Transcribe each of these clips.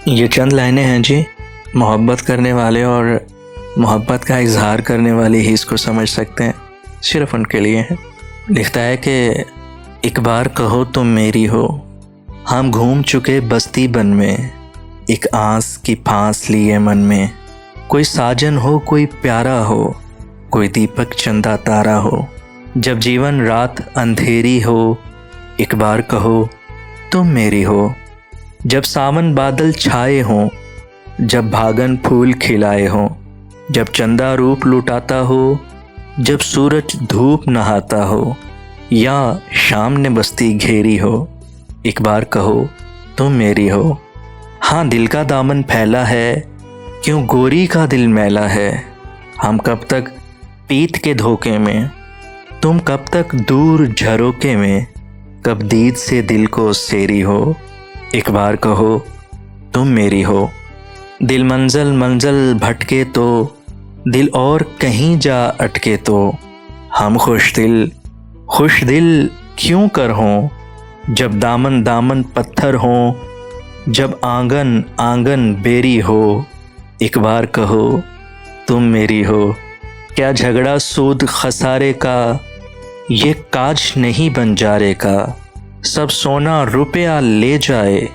ये चंद लाइनें हैं जी, मोहब्बत करने वाले और मोहब्बत का इजहार करने वाले ही इसको समझ सकते हैं, सिर्फ उनके लिए है। लिखता है कि एक बार कहो तुम मेरी हो, हम घूम चुके बस्ती बन में, एक आस की फांस लिए मन में। कोई साजन हो, कोई प्यारा हो, कोई दीपक चंदा तारा हो, जब जीवन रात अंधेरी हो, एक बार कहो तुम मेरी हो। जब सावन बादल छाए हों, जब भागन फूल खिलाए हों, जब चंदा रूप लुटाता हो, जब सूरज धूप नहाता हो, या शाम ने बस्ती घेरी हो, एक बार कहो तुम मेरी हो। हाँ, दिल का दामन फैला है, क्यों गोरी का दिल मैला है। हम कब तक पीत के धोखे में, तुम कब तक दूर झरोके में, कब दीद से दिल को सेरी हो, एक बार कहो तुम मेरी हो। दिल मंजिल मंजिल भटके तो, दिल और कहीं जा अटके तो, हम खुश दिल क्यों कर हों, जब दामन दामन पत्थर हों, जब आंगन आंगन बेरी हो, एक बार कहो तुम मेरी हो। क्या झगड़ा सूद खसारे का, ये काज नहीं बंजारे का, सब सोना रुपया ले जाए,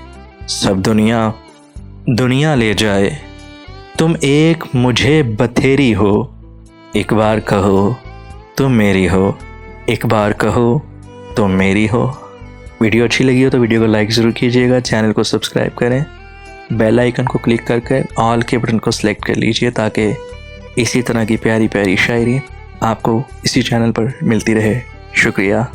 सब दुनिया ले जाए। तुम एक मुझे बथेरी हो, एक बार कहो तुम मेरी हो, एक बार कहो तुम मेरी हो। वीडियो अच्छी लगी हो तो वीडियो को लाइक ज़रूर कीजिएगा, चैनल को सब्सक्राइब करें, बेल आइकन को क्लिक करके ऑल के बटन को सिलेक्ट कर लीजिए ताकि इसी तरह की प्यारी प्यारी शायरी आपको इसी चैनल पर मिलती रहे। शुक्रिया।